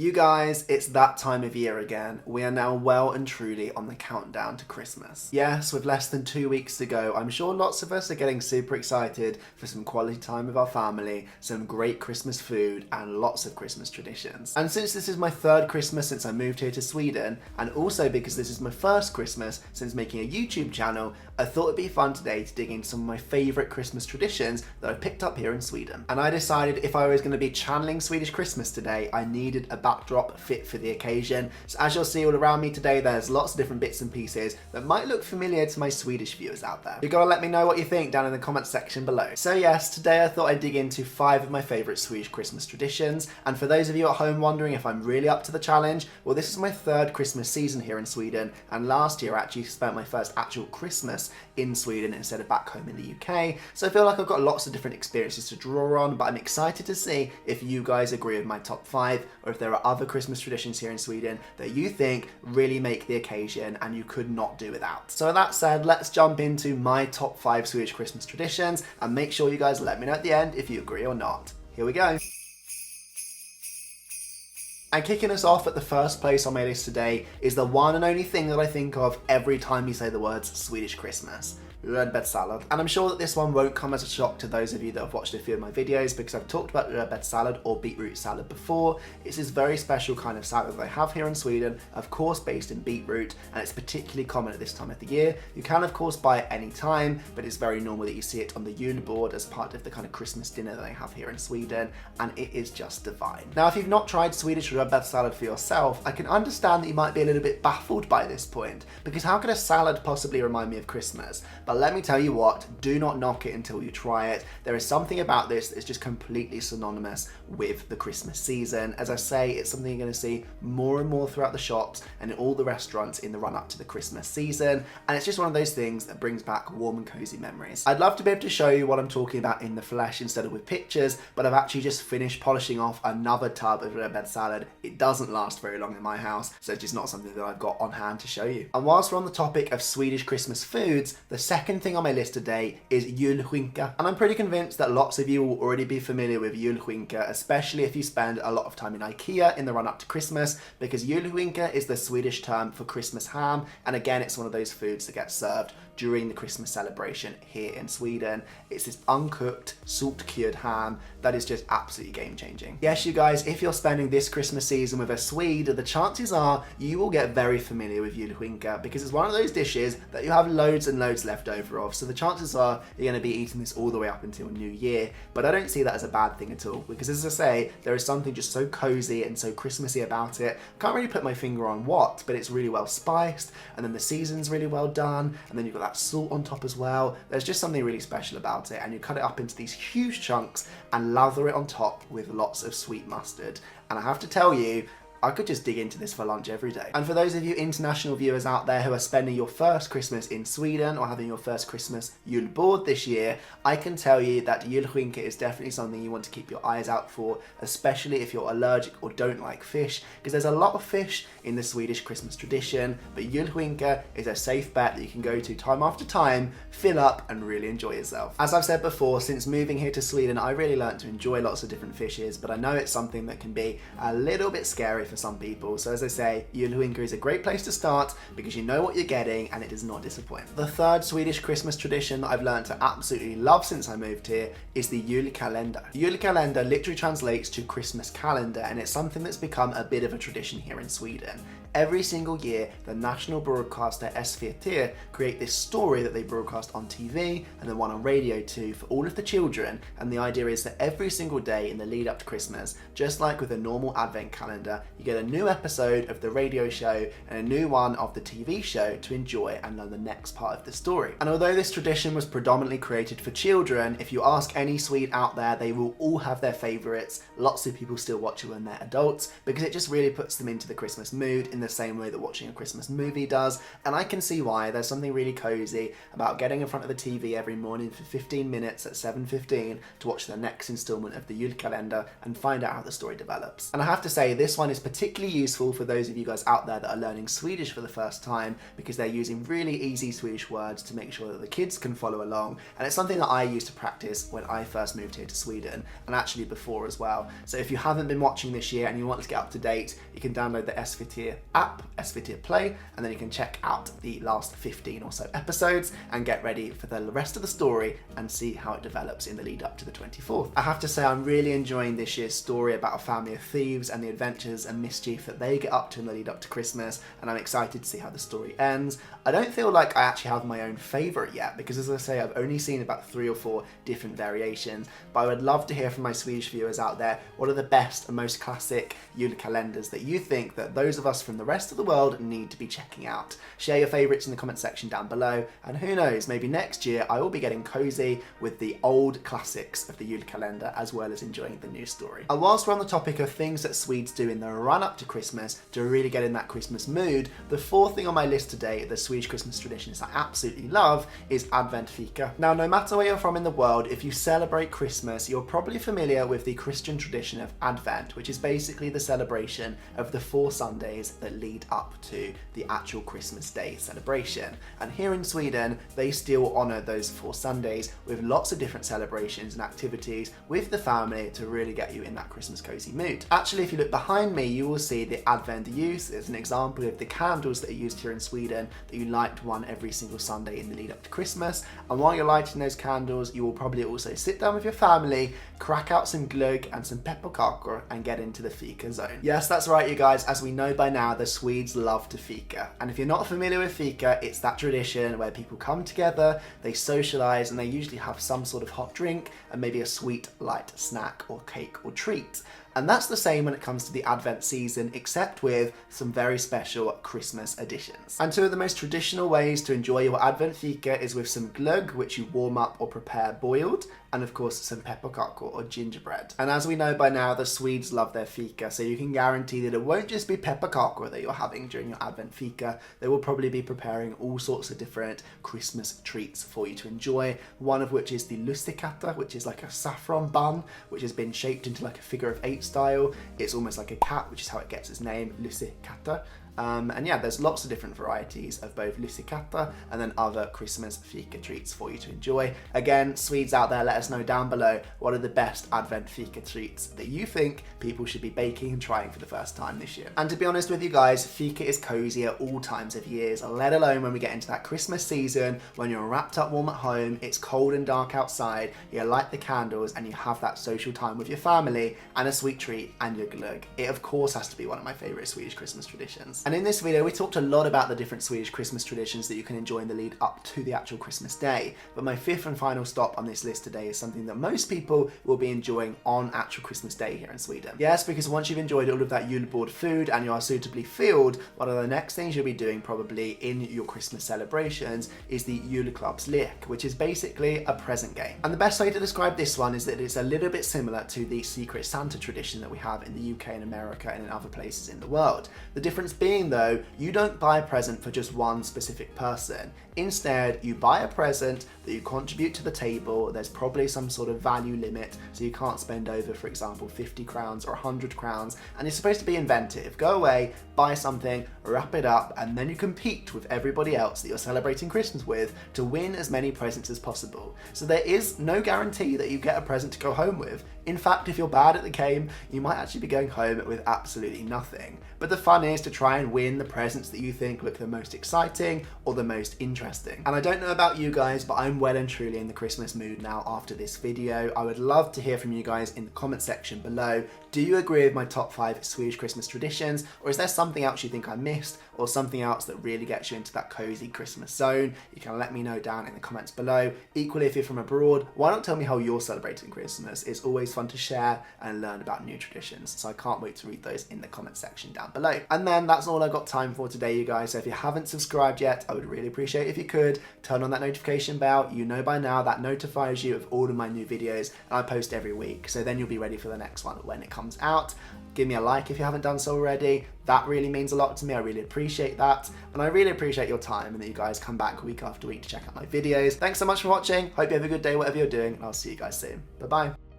You guys, it's that time of year again. We are now well and truly on the countdown to Christmas. Yes, with less than 2 weeks to go, I'm sure lots of us are getting super excited for some quality time with our family, some great Christmas food, and lots of Christmas traditions. And since this is my third Christmas since I moved here to Sweden, and also because this is my first Christmas since making a YouTube channel, I thought it'd be fun today to dig into some of my favourite Christmas traditions that I picked up here in Sweden. And I decided if I was going to be channeling Swedish Christmas today, I needed a backdrop fit for the occasion. So as you'll see all around me today, there's lots of different bits and pieces that might look familiar to my Swedish viewers out there. You've got to let me know what you think down in the comments section below. So yes, today I thought I'd dig into 5 of my favourite Swedish Christmas traditions. And for those of you at home wondering if I'm really up to the challenge, well, this is my third Christmas season here in Sweden, and last year I actually spent my first actual Christmas in Sweden instead of back home in the UK. So I feel like I've got lots of different experiences to draw on, but I'm excited to see if you guys agree with my top 5, or if there are other Christmas traditions here in Sweden that you think really make the occasion and you could not do without. So with that said, let's jump into my top 5 Swedish Christmas traditions, and make sure you guys let me know at the end if you agree or not. Here we go. And kicking us off at the first place on my list today is the one and only thing that I think of every time you say the words Swedish Christmas. Rödbet salad. And I'm sure that this one won't come as a shock to those of you that have watched a few of my videos, because I've talked about rödbet salad or beetroot salad before. It's this very special kind of salad that I have here in Sweden, of course based in beetroot, and it's particularly common at this time of the year. You can of course buy it any time, but it's very normal that you see it on the Yule board as part of the kind of Christmas dinner that I have here in Sweden, and it is just divine. Now if you've not tried Swedish rödbet salad for yourself, I can understand that you might be a little bit baffled by this point, because how could a salad possibly remind me of Christmas? But let me tell you what, do not knock it until you try it. There is something about this that's just completely synonymous with the Christmas season. As I say, it's something you're going to see more and more throughout the shops and in all the restaurants in the run up to the Christmas season. And it's just one of those things that brings back warm and cozy memories. I'd love to be able to show you what I'm talking about in the flesh instead of with pictures, but I've actually just finished polishing off another tub of rödbet salad. It doesn't last very long in my house, so it's just not something that I've got on hand to show you. And whilst we're on the topic of Swedish Christmas foods, the second thing on my list today is julskinka, and I'm pretty convinced that lots of you will already be familiar with julskinka, especially if you spend a lot of time in IKEA in the run up to Christmas, because julskinka is the Swedish term for Christmas ham, and again it's one of those foods that gets served during the Christmas celebration here in Sweden. It's this uncooked, salt-cured ham that is just absolutely game-changing. Yes, you guys, if you're spending this Christmas season with a Swede, the chances are you will get very familiar with julskinka, because it's one of those dishes that you have loads and loads left over of, so the chances are you're going to be eating this all the way up until New Year. But I don't see that as a bad thing at all, because as I say, there is something just so cozy and so Christmassy about it. Can't really put my finger on what, but it's really well spiced, and then the season's really well done, and then you've got that salt on top as well. There's just something really special about it, and you cut it up into these huge chunks and lather it on top with lots of sweet mustard. And I have to tell you, I could just dig into this for lunch every day. And for those of you international viewers out there who are spending your first Christmas in Sweden or having your first Christmas Yule board this year, I can tell you that julskinka is definitely something you want to keep your eyes out for, especially if you're allergic or don't like fish, because there's a lot of fish in the Swedish Christmas tradition, but julskinka is a safe bet that you can go to time after time, fill up and really enjoy yourself. As I've said before, since moving here to Sweden, I really learned to enjoy lots of different fishes, but I know it's something that can be a little bit scary for some people. So as I say, julskinka is a great place to start because you know what you're getting and it does not disappoint. The third Swedish Christmas tradition that I've learned to absolutely love since I moved here is the julkalender. Julkalender literally translates to Christmas calendar, and it's something that's become a bit of a tradition here in Sweden. Every single year, the national broadcaster SVT create this story that they broadcast on TV and then one on radio too for all of the children, and the idea is that every single day in the lead up to Christmas, just like with a normal advent calendar, you get a new episode of the radio show and a new one of the TV show to enjoy and learn the next part of the story. And although this tradition was predominantly created for children, if you ask any Swede out there, they will all have their favourites. Lots of people still watch it when they're adults because it just really puts them into the Christmas mood in the same way that watching a Christmas movie does. And I can see why. There's something really cozy about getting in front of the TV every morning for 15 minutes at 7:15 to watch the next instalment of the julkalender and find out how the story develops. And I have to say, this one is particularly useful for those of you guys out there that are learning Swedish for the first time, because they're using really easy Swedish words to make sure that the kids can follow along. And it's something that I used to practice when I first moved here to Sweden, and actually before as well. So if you haven't been watching this year and you want to get up to date, you can download the SVT app, SVT Play, and then you can check out the last 15 or so episodes and get ready for the rest of the story and see how it develops in the lead up to the 24th. I have to say I'm really enjoying this year's story about a family of thieves and the adventures and mischief that they get up to in the lead up to Christmas, and I'm excited to see how the story ends. I don't feel like I actually have my own favourite yet, because as I say, I've only seen about 3 or 4 different variations, but I would love to hear from my Swedish viewers out there, what are the best and most classic Yule calendars that you think that those of us from the rest of the world need to be checking out. Share your favourites in the comment section down below, and who knows, maybe next year I will be getting cosy with the old classics of the Yule calendar as well as enjoying the new story. And whilst we're on the topic of things that Swedes do in the run up to Christmas to really get in that Christmas mood, the 4th thing on my list today, the Swedish Christmas traditions I absolutely love, is Advent fika. Now, no matter where you're from in the world, if you celebrate Christmas, you're probably familiar with the Christian tradition of Advent, which is basically the celebration of the 4 Sundays that lead up to the actual Christmas Day celebration. And here in Sweden, they still honour those 4 Sundays with lots of different celebrations and activities with the family to really get you in that Christmas cozy mood. Actually, if you look behind me, you will see the Advent use as an example of the candles that are used here in Sweden, that you light one every single Sunday in the lead up to Christmas. And while you're lighting those candles, you will probably also sit down with your family, crack out some glögg and some pepparkakor and get into the fika zone. Yes, that's right, you guys. As we know by now, the Swedes love to fika. And if you're not familiar with fika, it's that tradition where people come together, they socialise, and they usually have some sort of hot drink and maybe a sweet light snack or cake or treat. And that's the same when it comes to the Advent season, except with some very special Christmas additions. And 2 of the most traditional ways to enjoy your Advent fika is with some glögg, which you warm up or prepare boiled, and of course some pepparkakor or gingerbread. And as we know by now, the Swedes love their fika, so you can guarantee that it won't just be pepparkakor that you're having during your Advent fika. They will probably be preparing all sorts of different Christmas treats for you to enjoy, one of which is the lucia, which is like a saffron bun, which has been shaped into like a figure of 8 style. It's almost like a cat, which is how it gets its name, lucia. And yeah, there's lots of different varieties of both lucia and then other Christmas fika treats for you to enjoy. Again, Swedes out there, let us know down below what are the best Advent fika treats that you think people should be baking and trying for the first time this year. And to be honest with you guys, fika is cozy at all times of years, let alone when we get into that Christmas season when you're wrapped up warm at home, it's cold and dark outside, you light the candles and you have that social time with your family and a sweet treat and your glögg. It of course has to be one of my favourite Swedish Christmas traditions. And in this video, we talked a lot about the different Swedish Christmas traditions that you can enjoy in the lead up to the actual Christmas day. But my 5th and final stop on this list today is something that most people will be enjoying on actual Christmas day here in Sweden. Yes, because once you've enjoyed all of that Yule board food and you are suitably filled, one of the next things you'll be doing probably in your Christmas celebrations is the Julklappslek, which is basically a present game. And the best way to describe this one is that it's a little bit similar to the Secret Santa tradition that we have in the UK and America and in other places in the world. The difference being though, you don't buy a present for just one specific person. Instead, you buy a present that you contribute to the table. There's probably some sort of value limit, so you can't spend over, for example, 50 crowns or 100 crowns, and you're supposed to be inventive. Go away, buy something, wrap it up, and then you compete with everybody else that you're celebrating Christmas with to win as many presents as possible. So there is no guarantee that you get a present to go home with. In fact, if you're bad at the game, you might actually be going home with absolutely nothing. But the fun is to try and win the presents that you think look the most exciting or the most interesting. And I don't know about you guys, but I'm well and truly in the Christmas mood now after this video. I would love to hear from you guys in the comment section below. Do you agree with my top 5 Swedish Christmas traditions, or is there something else you think I missed, or something else that really gets you into that cozy Christmas zone? You can let me know down in the comments below. Equally, if you're from abroad, why not tell me how you're celebrating Christmas? It's always fun to share and learn about new traditions, so I can't wait to read those in the comment section down below. And then that's all I've got time for today, you guys. So if you haven't subscribed yet, I would really appreciate it if you could turn on that notification bell. You know by now that notifies you of all of my new videos, and I post every week, so then you'll be ready for the next one when it comes out. Give me a like if you haven't done so already. That really means a lot to me. I really appreciate that, and I really appreciate your time and that you guys come back week after week to check out my videos. Thanks so much for watching. Hope you have a good day whatever you're doing, and I'll see you guys soon. Bye bye.